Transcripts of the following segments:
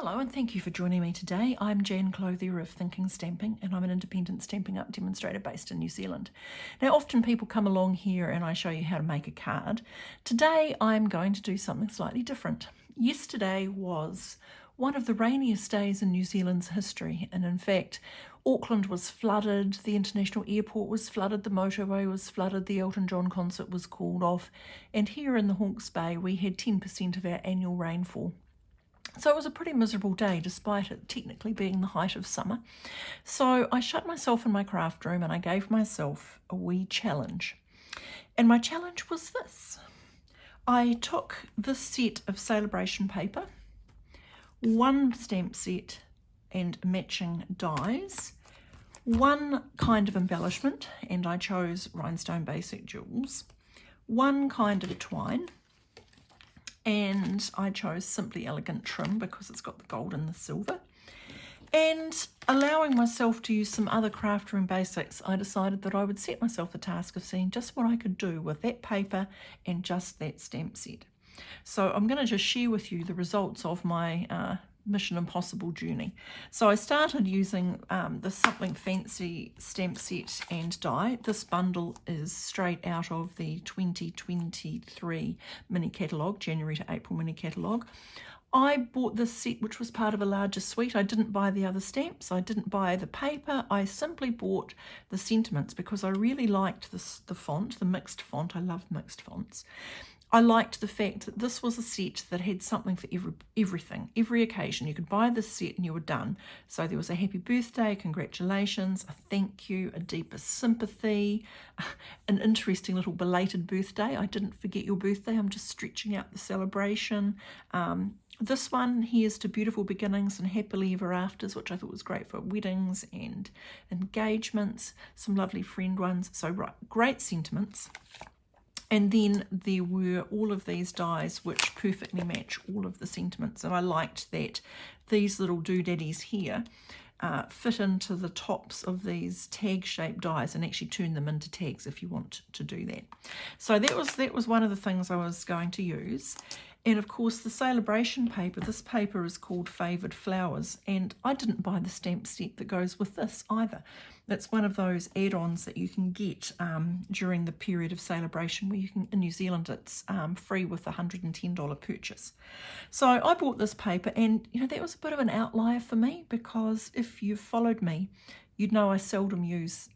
Hello and thank you for joining me today. I'm Jan Clothier of Thinking Stamping and I'm an independent Stampin' Up demonstrator based in New Zealand. Now often people come along here and I show you how to make a card. Today I'm going to do something slightly different. Yesterday was one of the rainiest days in New Zealand's history, and in fact Auckland was flooded, the international airport was flooded, the motorway was flooded, the Elton John concert was called off, and here in the Hawke's Bay we had 10% of our annual rainfall. So it was a pretty miserable day despite it technically being the height of summer. So I shut myself in my craft room and I gave myself a wee challenge. And my challenge was this. I took this set of Celebration paper, one stamp set and matching dies, one kind of embellishment, and I chose Rhinestone Basic Jewels, one kind of twine, and I chose Simply Elegant Trim because it's got the gold and the silver. And allowing myself to use some other craft room basics, I decided that I would set myself the task of seeing just what I could do with that paper and just that stamp set. So I'm going to just share with you the results of my Mission Impossible journey. So I started using the Something Fancy stamp set and die. This bundle is straight out of the 2023 mini catalogue, January to April mini catalogue. I bought this set which was part of a larger suite. I didn't buy the other stamps, I didn't buy the paper, I simply bought the sentiments because I really liked the font, the mixed font. I love mixed fonts. I liked the fact that this was a set that had something for everything, every occasion. You could buy this set and you were done. So there was a happy birthday, congratulations, a thank you, a deeper sympathy, an interesting little belated birthday. I didn't forget your birthday, I'm just stretching out the celebration. This one, here's to beautiful beginnings and happily ever afters, which I thought was great for weddings and engagements, some lovely friend ones. So right, great sentiments. And then there were all of these dies which perfectly match all of the sentiments. And I liked that these little doodaddies here fit into the tops of these tag-shaped dies and actually turn them into tags if you want to do that. So that was one of the things I was going to use. And of course the Celebration paper, this paper is called Favoured Flowers, and I didn't buy the stamp set that goes with this either. That's one of those add-ons that you can get during the period of Celebration, where you can, in New Zealand it's free with a $110 purchase. So I bought this paper, and you know that was a bit of an outlier for me because if you've followed me, you'd know I seldom use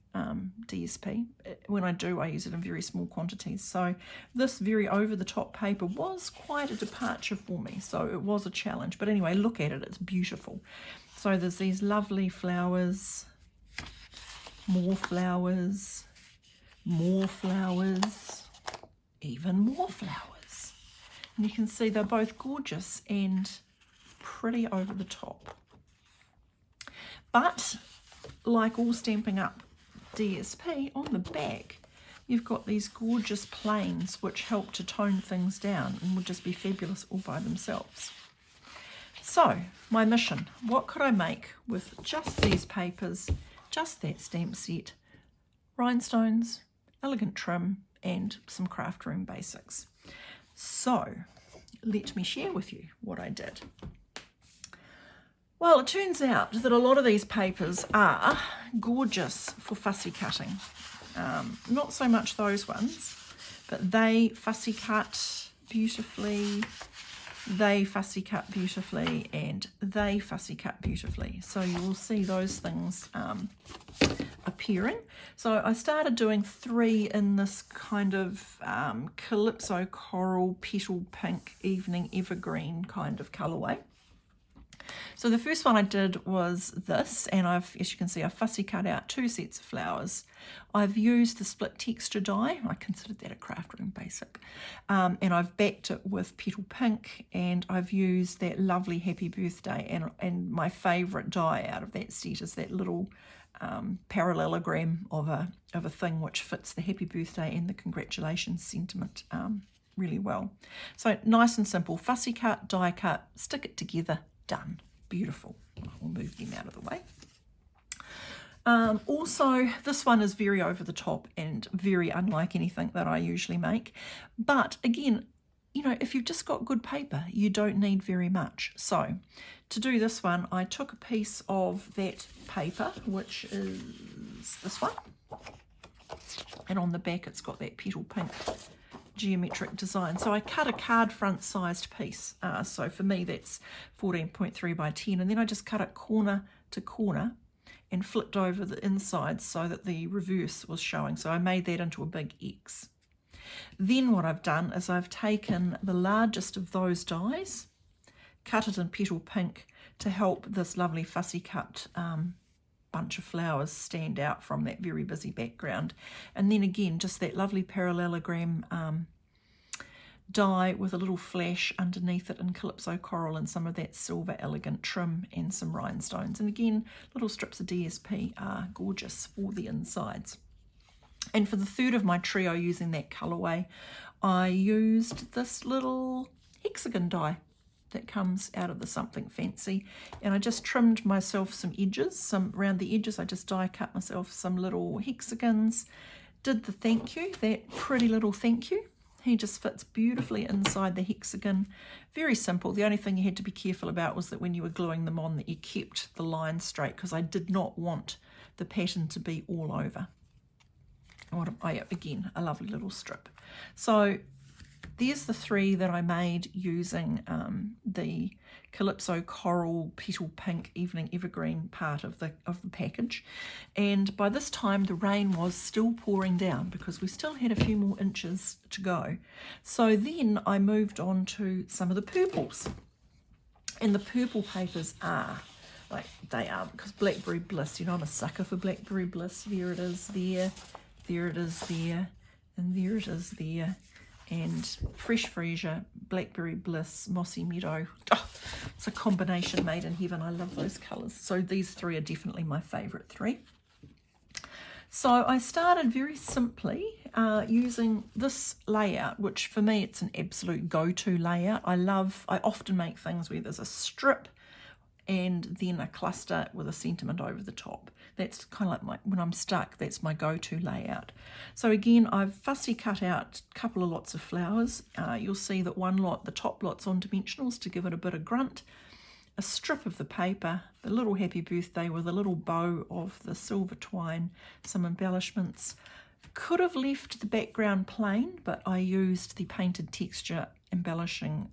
DSP. When I do, I use it in very small quantities. So this very over-the-top paper was quite a departure for me. So it was a challenge. But anyway, look at it. It's beautiful. So there's these lovely flowers, more flowers, more flowers, even more flowers. And you can see they're both gorgeous and pretty over the top. But like all Stampin' Up DSP, on the back you've got these gorgeous planes which help to tone things down and would just be fabulous all by themselves. So my mission, what could I make with just these papers, just that stamp set, rhinestones, elegant trim and some craft room basics? So let me share with you what I did. Well, it turns out that a lot of these papers are gorgeous for fussy cutting. Not so much those ones, but they fussy cut beautifully, they fussy cut beautifully, and they fussy cut beautifully. So you will see those things appearing. So I started doing 3 in this kind of Calypso Coral Petal Pink Evening Evergreen kind of colourway. So the first one I did was this, and as you can see, I fussy cut out 2 sets of flowers. I've used the split texture die, I considered that a craft room basic, and I've backed it with Petal Pink, and I've used that lovely Happy Birthday, and my favourite die out of that set is that little parallelogram of a thing which fits the Happy Birthday and the congratulations sentiment really well. So nice and simple, fussy cut, die cut, stick it together, done. Beautiful. I'll move them out of the way. Also, this one is very over the top and very unlike anything that I usually make. But again, you know, if you've just got good paper, you don't need very much. So to do this one, I took a piece of that paper, which is this one. And on the back, it's got that petal pink geometric design. So I cut a card front sized piece. So for me, that's 14.3 by 10. And then I just cut it corner to corner and flipped over the inside so that the reverse was showing. So I made that into a big X. Then what I've done is I've taken the largest of those dies, cut it in petal pink to help this lovely fussy cut bunch of flowers stand out from that very busy background. And then again, just that lovely parallelogram die with a little flash underneath it in Calypso Coral and some of that silver elegant trim and some rhinestones. And again, little strips of DSP are gorgeous for the insides. And for the third of my trio using that colourway, I used this little hexagon die that comes out of the Something Fancy, and I just trimmed myself some edges, around the edges I just die cut myself some little hexagons, did the thank you, that pretty little thank you. He just fits beautifully inside the hexagon. Very simple. The only thing you had to be careful about was that when you were gluing them on that you kept the line straight, because I did not want the pattern to be all over. Again, a lovely little strip. So there's the three that I made using the Calypso Coral Petal Pink Evening Evergreen part of the package. And by this time the rain was still pouring down because we still had a few more inches to go. So then I moved on to some of the purples. And the purple papers are, like they are, because Blackberry Bliss, you know, I'm a sucker for Blackberry Bliss. There it is there. There it is there, and there it is there, and Fresh Freesia, Blackberry Bliss, Mossy Meadow. Oh, it's a combination made in heaven. I love those colours. So these three are definitely my favourite three. So I started very simply using this layout, which for me it's an absolute go-to layout. I often make things where there's a strip and then a cluster with a sentiment over the top. That's kind of like when I'm stuck, that's my go-to layout. So again, I've fussy cut out a couple of lots of flowers. You'll see that one lot, the top lot's on dimensionals to give it a bit of grunt. A strip of the paper, the little happy birthday with a little bow of the silver twine, some embellishments. Could have left the background plain, but I used the painted texture embossing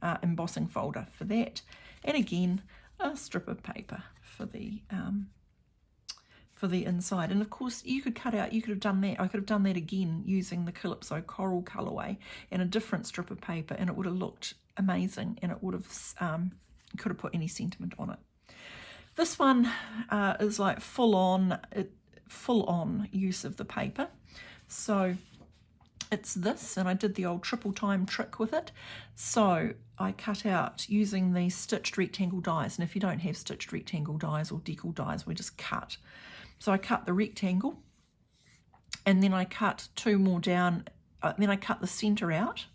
folder for that. And again, a strip of paper for the inside. And of course you could have done that. I could have done that again using the Calypso Coral colourway and a different strip of paper, and it would have looked amazing, and it would have could have put any sentiment on it. This one is like full on use of the paper. So it's this, and I did the old triple time trick with it. So I cut out using these stitched rectangle dies, and if you don't have stitched rectangle dies or decal dies, we just cut. So I cut the rectangle, and then I cut two more down, then I cut the centre out.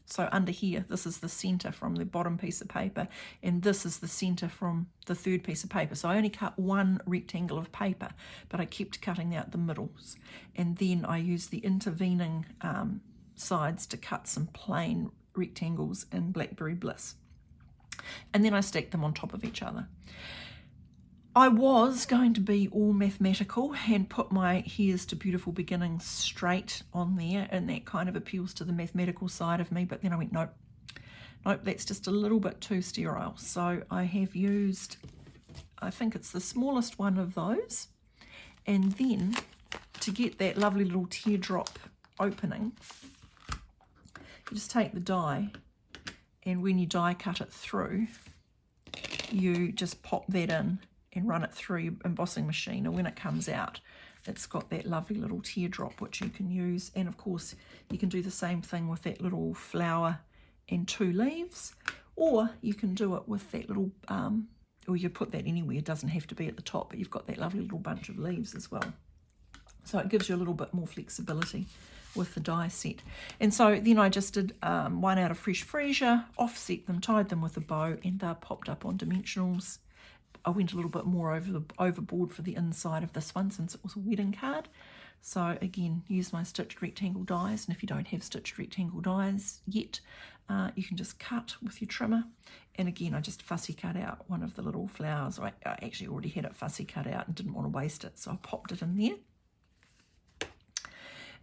So under here, this is the centre from the bottom piece of paper, and this is the centre from the third piece of paper. So I only cut one rectangle of paper, but I kept cutting out the middles. And then I used the intervening sides to cut some plain rectangles in Blackberry Bliss. And then I stacked them on top of each other. I was going to be all mathematical and put my Here's to Beautiful Beginnings straight on there, and that kind of appeals to the mathematical side of me, but then I went, nope, that's just a little bit too sterile. So I have used, I think it's the smallest one of those, and then to get that lovely little teardrop opening, you just take the die, and when you die cut it through, you just pop that in and run it through your embossing machine, and when it comes out, it's got that lovely little teardrop which you can use. And of course you can do the same thing with that little flower and two leaves, or you can do it with that little or you put that anywhere, it doesn't have to be at the top, but you've got that lovely little bunch of leaves as well. So it gives you a little bit more flexibility with the die set. And so then I just did one out of Fresh Freesia, offset them, tied them with a bow, and they're popped up on dimensionals. I went a little bit more overboard for the inside of this one since it was a wedding card. So again, use my stitched rectangle dies, and if you don't have stitched rectangle dies yet, you can just cut with your trimmer. And again, I just fussy cut out one of the little flowers. I actually already had it fussy cut out and didn't want to waste it, so I popped it in there.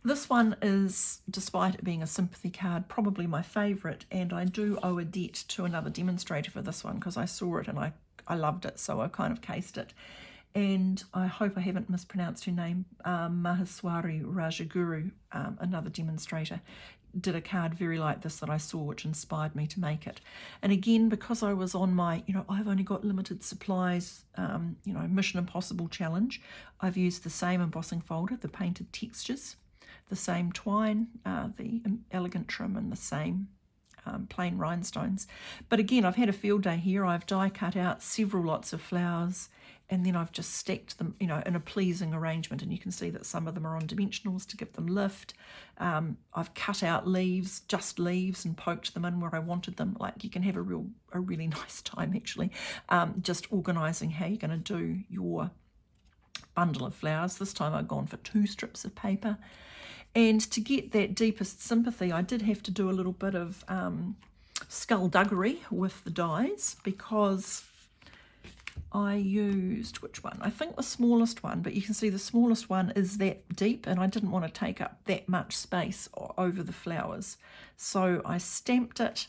This one is, despite it being a sympathy card, probably my favourite, and I do owe a debt to another demonstrator for this one because I saw it and I loved it, so I kind of cased it. And I hope I haven't mispronounced her name, Maheswari Rajaguru, another demonstrator, did a card very like this that I saw, which inspired me to make it. And again, because I was on my, I've only got limited supplies, Mission Impossible challenge, I've used the same embossing folder, the painted textures, the same twine, the elegant trim, and the same plain rhinestones. But again, I've had a field day here. I've die cut out several lots of flowers, and then I've just stacked them, in a pleasing arrangement. And you can see that some of them are on dimensionals to give them lift. I've cut out leaves, just leaves, and poked them in where I wanted them. Like, you can have a really nice time actually, just organising how you're going to do your bundle of flowers. This time I've gone for 2 strips of paper. And to get that deepest sympathy, I did have to do a little bit of skullduggery with the dies, because I used, which one? I think the smallest one, but you can see the smallest one is that deep, and I didn't want to take up that much space over the flowers. So I stamped it,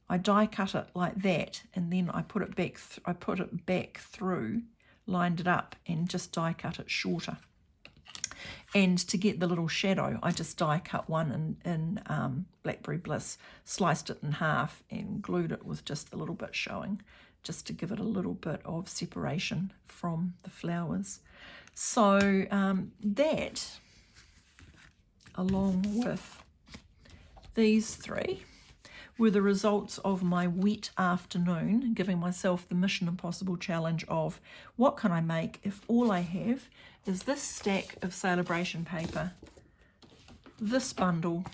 I die cut it like that, and then I put it back through, lined it up, and just die cut it shorter. And to get the little shadow, I just die cut one in Blackberry Bliss, sliced it in half and glued it with just a little bit showing, just to give it a little bit of separation from the flowers. So that, along with these 3, were the results of my wet afternoon, giving myself the Mission Impossible challenge of what can I make if all I have is this stack of celebration paper, this bundle,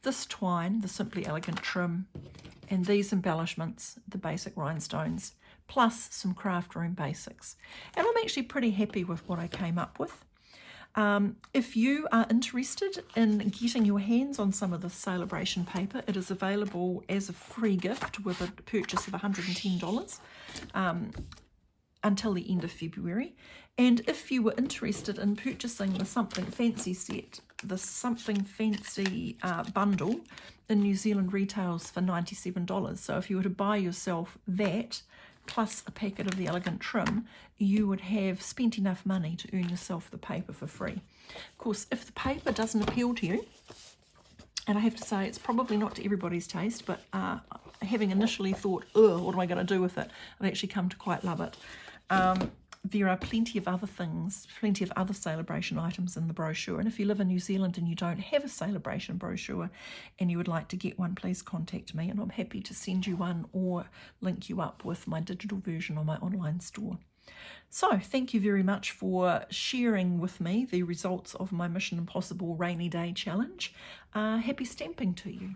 this twine, the Simply Elegant trim, and these embellishments, the basic rhinestones, plus some craft room basics. And I'm actually pretty happy with what I came up with. If you are interested in getting your hands on some of the celebration paper, it is available as a free gift with a purchase of $110 until the end of February. And if you were interested in purchasing the Something Fancy set, the Something Fancy bundle in New Zealand retails for $97. So if you were to buy yourself that, plus a packet of the elegant trim, you would have spent enough money to earn yourself the paper for free. Of course, if the paper doesn't appeal to you, and I have to say it's probably not to everybody's taste, but having initially thought, ugh, what am I going to do with it, I've actually come to quite love it. There are plenty of other things, plenty of other celebration items in the brochure. And if you live in New Zealand and you don't have a celebration brochure and you would like to get one, please contact me and I'm happy to send you one or link you up with my digital version on my online store. So thank you very much for sharing with me the results of my Mission Impossible Rainy Day Challenge. Happy stamping to you.